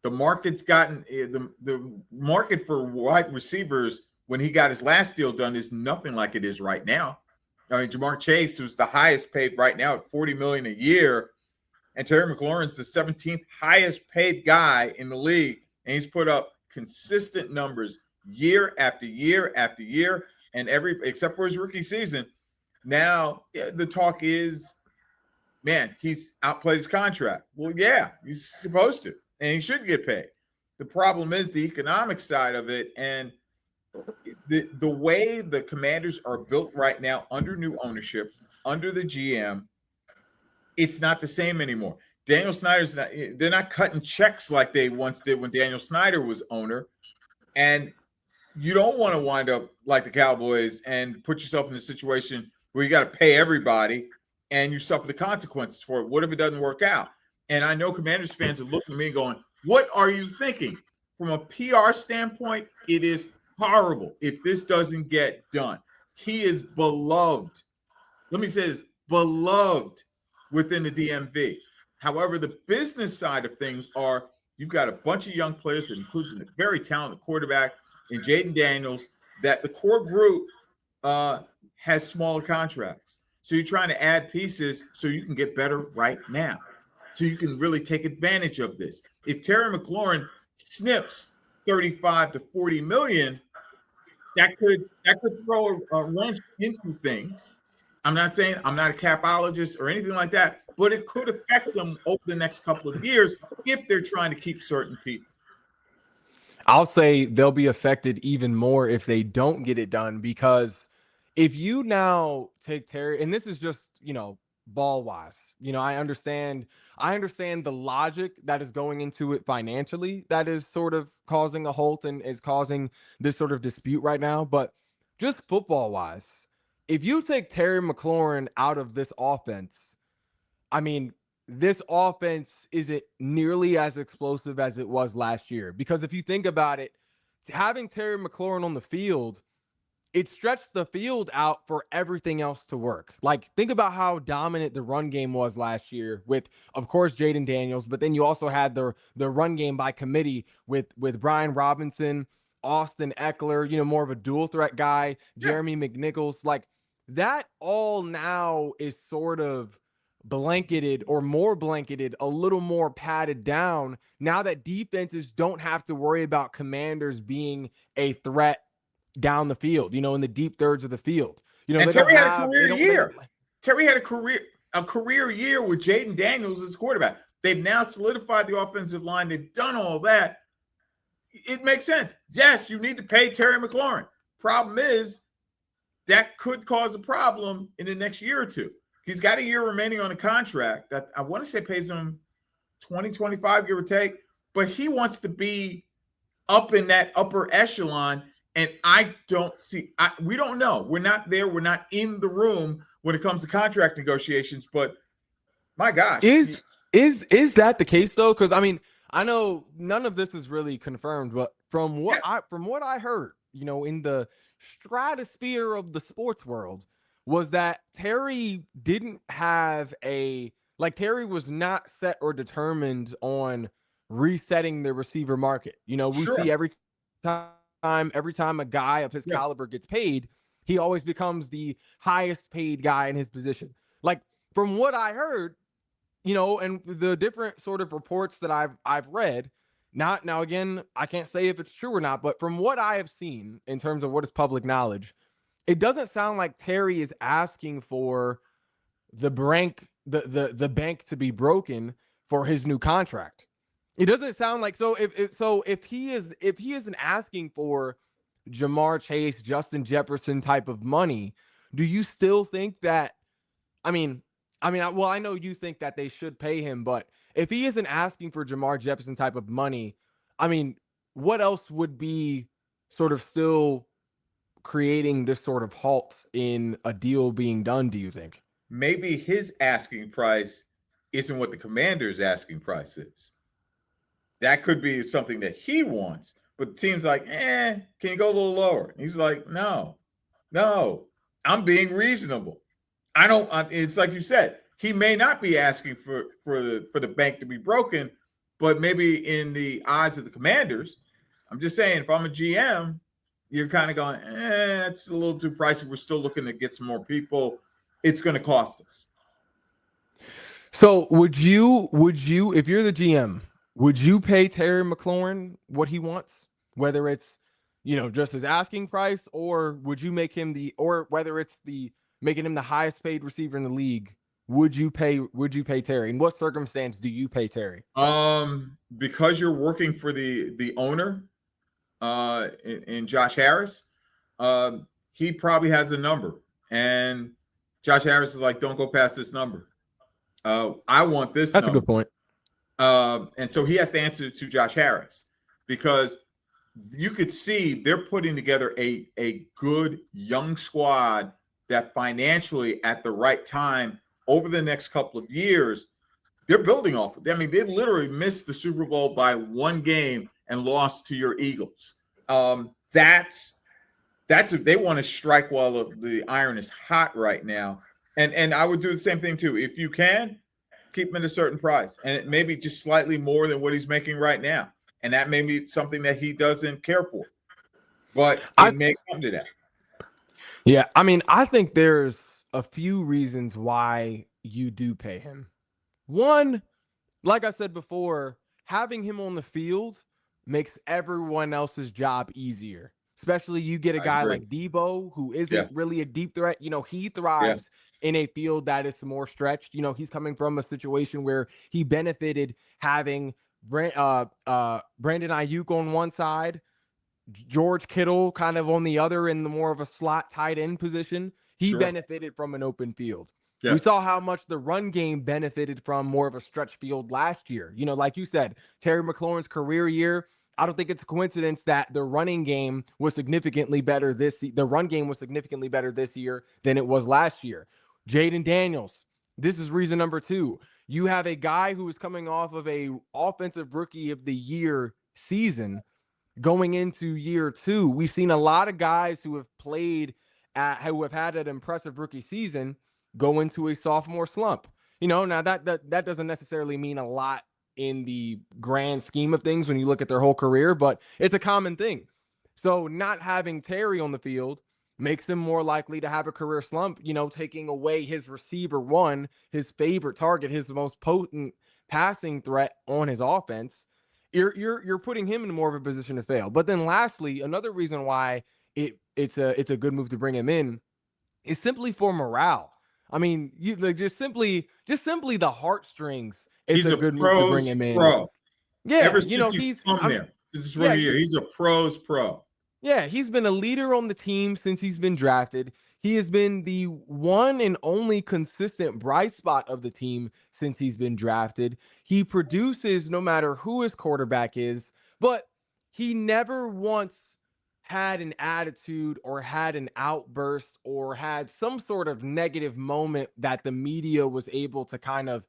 The market's gotten the market for wide receivers when he got his last deal done is nothing like it is right now. I mean, Jamar Chase, who's the highest paid right now at $40 million a year, and Terry McLaurin's the 17th highest paid guy in the league, and he's put up consistent numbers year after year after year, and except for his rookie season. Now the talk is, man, he's outplayed his contract. Well, yeah, he's supposed to, and he should get paid. The problem is the economic side of it, and the way the Commanders are built right now under new ownership, under the GM, it's not the same anymore. Daniel Snyder's not, they're not cutting checks like they once did when Daniel Snyder was owner. And you don't want to wind up like the Cowboys and put yourself in a situation where you got to pay everybody and you suffer the consequences for it. What if it doesn't work out? And I know Commanders fans are looking at me going, what are you thinking? From a PR standpoint, it is horrible if this doesn't get done. He is beloved. Let me say this, beloved within the DMV. However, the business side of things are you've got a bunch of young players that includes a very talented quarterback in Jaden Daniels that the core group has smaller contracts. So you're trying to add pieces so you can get better right now. So you can really take advantage of this. If Terry McLaurin snips 35 to 40 million, that could throw a wrench into things. I'm not saying I'm not a capologist or anything like that, but it could affect them over the next couple of years if they're trying to keep certain people. I'll say they'll be affected even more if they don't get it done, because if you now take Terry, and this is just, ball wise, I understand the logic that is going into it financially that is sort of causing a halt and is causing this sort of dispute right now. But just football wise, if you take Terry McLaurin out of this offense, I mean, this offense isn't nearly as explosive as it was last year. Because if you think about it, having Terry McLaurin on the field, it stretched the field out for everything else to work. Like, think about how dominant the run game was last year with, of course, Jaden Daniels, but then you also had the run game by committee with Brian Robinson, Austin Eckler, more of a dual threat guy, Jeremy McNichols. Like, that all now is sort of blanketed, or more blanketed, a little more padded down now that defenses don't have to worry about Commanders being a threat down the field, in the deep thirds of the field. And Terry had a career year. Terry had a career year with Jaden Daniels as quarterback. They've now solidified the offensive line. They've done all that. It makes sense. Yes, you need to pay Terry McLaurin. Problem is, that could cause a problem in the next year or two. He's got a year remaining on a contract that I want to say pays him 20, 25, give or take, but he wants to be up in that upper echelon. And I don't see, we don't know. We're not there. We're not in the room when it comes to contract negotiations, but my gosh. Is that the case though? Because I mean, I know none of this is really confirmed, but from what I heard, in the stratosphere of the sports world, was that Terry didn't have Terry was not set or determined on resetting the receiver market. We see every time a guy of his caliber gets paid, he always becomes the highest paid guy in his position. Like, from what I heard, and the different sort of reports that I've read, now again, I can't say if it's true or not, but from what I have seen in terms of what is public knowledge, it doesn't sound like Terry is asking for the bank to be broken for his new contract. It doesn't sound like so. If he isn't asking for Jamar Chase, Justin Jefferson type of money, do you still think that? I know you think that they should pay him, but if he isn't asking for Jamar Jefferson type of money, what else would be sort of still creating this sort of halt in a deal being done, do you think? Maybe his asking price isn't what the Commander's asking price is. That could be something that he wants, but the team's like, can you go a little lower? And he's like, no, I'm being reasonable. It's like you said, he may not be asking for the bank to be broken, but maybe in the eyes of the Commanders, I'm just saying, if I'm a GM, you're kind of going, it's a little too pricey. We're still looking to get some more people. It's going to cost us. So would you, if you're the GM, would you pay Terry McLaurin what he wants? Whether it's, just his asking price, or would you make him or whether it's making him the highest paid receiver in the league, would you pay Terry? In what circumstance do you pay Terry? Because you're working for the owner, in Josh Harris, he probably has a number, and Josh Harris is like, don't go past this number. I want this. That's number. A good point. And so he has to answer to Josh Harris, because you could see they're putting together a good young squad that financially at the right time over the next couple of years, they're building off of. I mean, they literally missed the Super Bowl by one game and lost to your Eagles. That's they want to strike while the iron is hot right now. And I would do the same thing too. If you can, keep him at a certain price, and it may be just slightly more than what he's making right now. And that may be something that he doesn't care for, but it may come to that. Yeah, I mean, I think there's a few reasons why you do pay him. One, like I said before, having him on the field makes everyone else's job easier. Especially you get a guy like Debo, who isn't really a deep threat. He thrives in a field that is more stretched. He's coming from a situation where he benefited having Brandon Ayuk on one side, George Kittle kind of on the other in the more of a slot tight end position. He benefited from an open field. Yeah. We saw how much the run game benefited from more of a stretch field last year. Like you said, Terry McLaurin's career year, I don't think it's a coincidence that the running game was significantly better the run game was significantly better this year than it was last year. Jaden Daniels, this is reason number 2. You have a guy who is coming off of a offensive rookie of the year season going into year 2. We've seen a lot of guys who have who have had an impressive rookie season go into a sophomore slump. Now that doesn't necessarily mean a lot in the grand scheme of things when you look at their whole career, but it's a common thing. So not having Terry on the field makes him more likely to have a career slump, taking away his receiver one, his favorite target, his most potent passing threat on his offense. You're putting him in more of a position to fail. But then lastly, another reason why it's a good move to bring him in is simply for morale. I mean, you just simply the heartstrings. It's a good move to bring him in. Pro. Yeah, ever since he's come there, since his rookie year, he's a pro's pro. Yeah, he's been a leader on the team since he's been drafted. He has been the one and only consistent bright spot of the team since he's been drafted. He produces no matter who his quarterback is, but he never once had an attitude or had an outburst or had some sort of negative moment that the media was able to kind of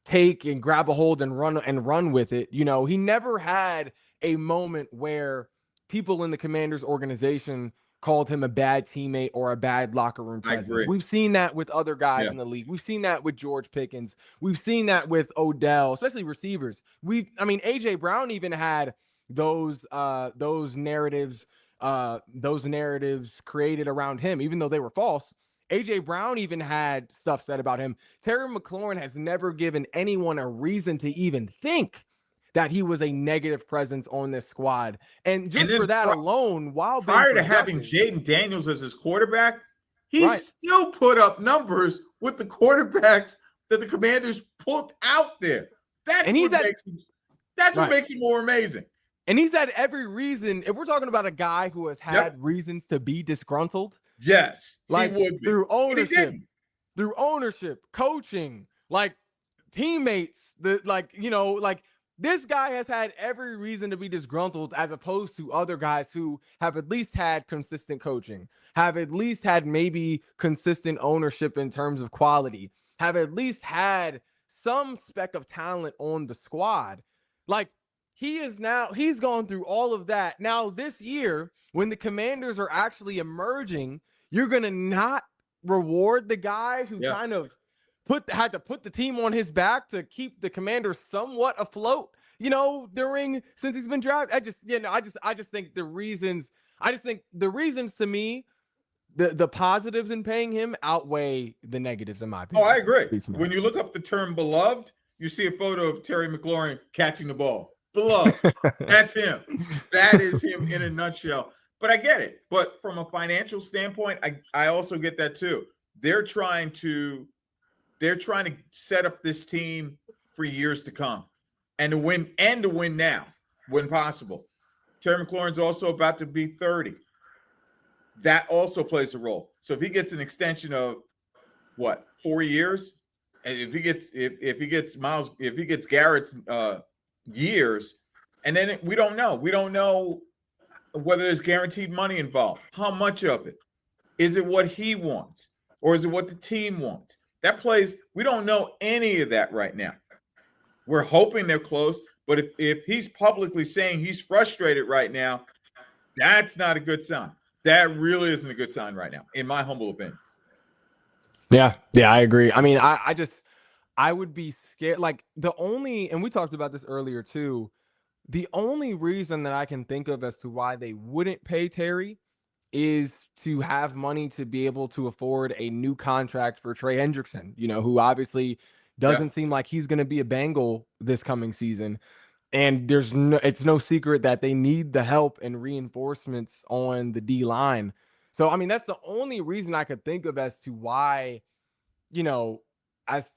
take and grab a hold and run with it. He never had a moment where people in the Commanders organization called him a bad teammate or a bad locker room presence. We've seen that with other guys in the league. We've seen that with George Pickens. We've seen that with Odell, especially receivers. AJ Brown even had those narratives created around him, even though they were false. AJ Brown even had stuff said about him. Terry McLaurin has never given anyone a reason to even think that he was a negative presence on this squad. And just for that alone, while prior to having Jaden Daniels as his quarterback, he still put up numbers with the quarterbacks that the Commanders put out there. That's what makes him more amazing. And he's had every reason. If we're talking about a guy who has had reasons to be disgruntled, yes, like he would be. through ownership, coaching, like teammates, this guy has had every reason to be disgruntled, as opposed to other guys who have at least had consistent coaching, have at least had maybe consistent ownership in terms of quality, have at least had some speck of talent on the squad. Like, he's gone through all of that. Now, this year, when the Commanders are actually emerging, you're going to not reward the guy who kind of had to put the team on his back to keep the Commanders somewhat afloat. since he's been drafted. I just think the reasons to me, the positives in paying him outweigh the negatives in my opinion. Oh, I agree. When you look up the term beloved, you see a photo of Terry McLaurin catching the ball. Beloved. That's him. That is him in a nutshell. But I get it. But from a financial standpoint, I also get that too. They're trying to set up this team for years to come and to win now when possible. Terry McLaurin's also about to be 30. That also plays a role. So if he gets an extension of 4 years, and if he gets Garrett's years, and then we don't know whether there's guaranteed money involved. How much of it? Is it what he wants, or is it what the team wants? We don't know any of that right now. We're hoping they're close, but if he's publicly saying he's frustrated right now, that's not a good sign. That really isn't a good sign right now, in my humble opinion. Yeah, I agree. I mean, I would be scared. Like and we talked about this earlier too, the only reason that I can think of as to why they wouldn't pay Terry is to have money to be able to afford a new contract for Trey Hendrickson, who obviously doesn't seem like he's going to be a Bengal this coming season. And it's no secret that they need the help and reinforcements on the D line. So, I mean, that's the only reason I could think of as to why, as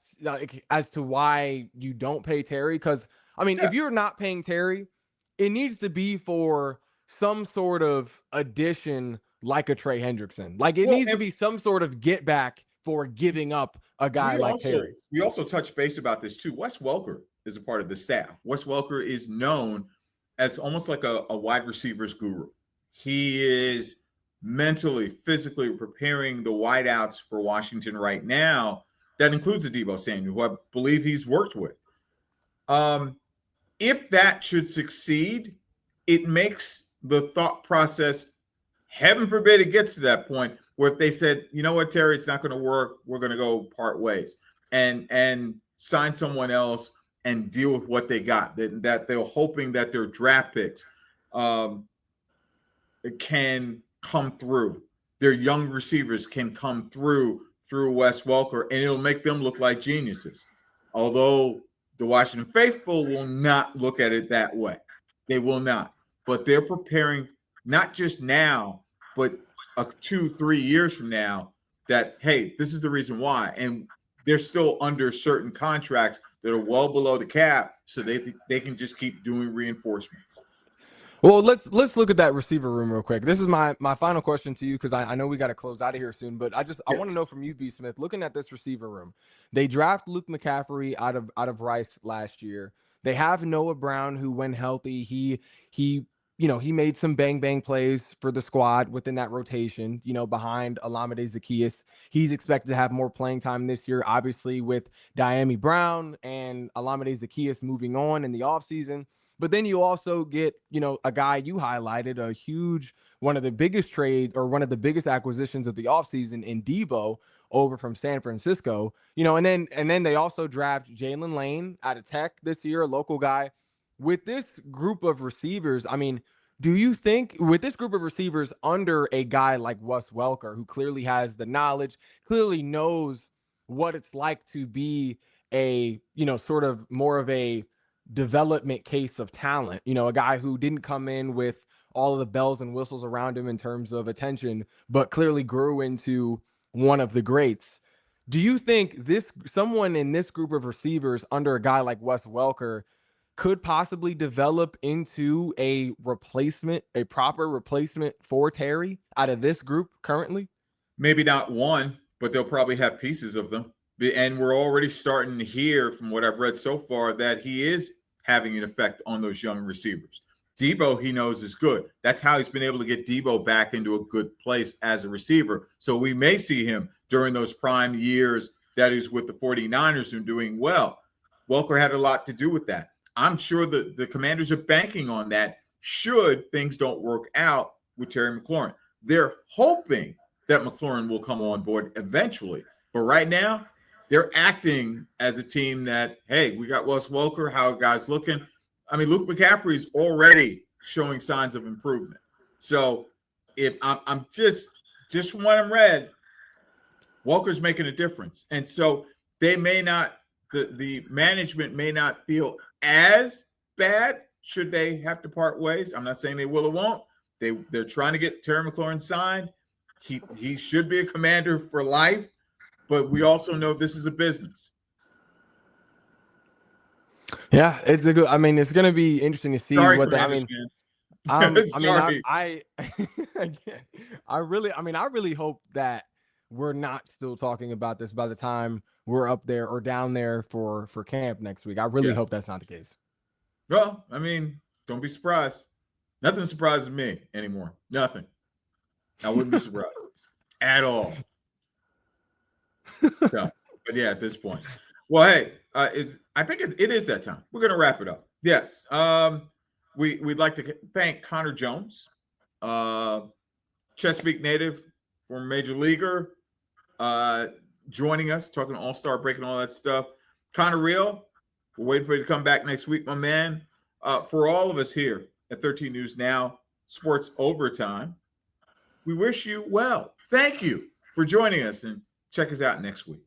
to why you don't pay Terry. Because, I mean, if you're not paying Terry, it needs to be for some sort of addition like a Trey Hendrickson. Like it needs to be some sort of get back for giving up a guy like Terry. We also touched base about this too. Wes Welker is a part of the staff. Wes Welker is known as almost like a wide receivers guru. He is mentally, physically preparing the wideouts for Washington right now. That includes Adebo Samuel, who I believe he's worked with. If that should succeed, it makes the thought process, heaven forbid it gets to that point, where if they said, you know what, Terry, it's not going to work, we're going to go part ways and sign someone else and deal with what they got, that they're hoping that their draft picks can come through. Their young receivers can come through Wes Welker, and it'll make them look like geniuses. Although the Washington faithful will not look at it that way. They will not. But they're preparing not just now, but 2-3 years from now that, hey, this is the reason why. And they're still under certain contracts that are well below the cap, so they can just keep doing reinforcements. Well, let's look at that receiver room real quick. This is my final question to you, because I know we got to close out of here soon, but I want to know from you, B. Smith, looking at this receiver room, they draft Luke McCaffrey out of Rice last year. They have Noah Brown, who, when healthy, he made some bang plays for the squad within that rotation, behind Olamide Zaccheaus. He's expected to have more playing time this year, obviously, with Diami Brown and Olamide Zaccheaus moving on in the offseason. But then you also get, a guy you highlighted, one of the biggest trades or one of the biggest acquisitions of the offseason in Debo over from San Francisco, and then they also draft Jalen Lane out of Tech this year, a local guy. With this group of receivers, I mean, do you think with this group of receivers under a guy like Wes Welker, who clearly has the knowledge, clearly knows what it's like to be a, sort of more of a development case of talent, a guy who didn't come in with all of the bells and whistles around him in terms of attention, but clearly grew into one of the greats. Do you think someone in this group of receivers under a guy like Wes Welker could possibly develop into a proper replacement for Terry out of this group currently? Maybe not one, but they'll probably have pieces of them. And we're already starting to hear from what I've read so far that he is having an effect on those young receivers. Debo, he knows, is good. That's how he's been able to get Debo back into a good place as a receiver. So we may see him during those prime years that he's with the 49ers and doing well. Welker had a lot to do with that. I'm sure the Commanders are banking on that should things don't work out with Terry McLaurin. They're hoping that McLaurin will come on board eventually. But right now, they're acting as a team that, hey, we got Wes Welker. How are guys looking? I mean, Luke McCaffrey's already showing signs of improvement. So if I'm just from what I'm read, Walker's making a difference. And so they may not, the management may not feel as bad should they have to part ways. I'm not saying they will or won't. They're trying to get Terry McLaurin signed. He should be a Commander for life, but we also know this is a business. Yeah, it's a good. I mean, it's going to be interesting to see what they. I mean, I really hope that we're not still talking about this by the time we're up there or down there for camp next week. I really hope that's not the case. Well, I mean, don't be surprised. Nothing surprises me anymore. Nothing. I wouldn't be surprised at all. So, but yeah, at this point. Well, hey, I think it is that time. We're gonna wrap it up. Yes. We'd like to thank Connor Jones, Chesapeake native, former major leaguer, joining us, talking All-Star break and all that stuff. Connor Real, we're waiting for you to come back next week, my man. For all of us here at 13 News Now, Sports Overtime, we wish you well. Thank you for joining us, and check us out next week.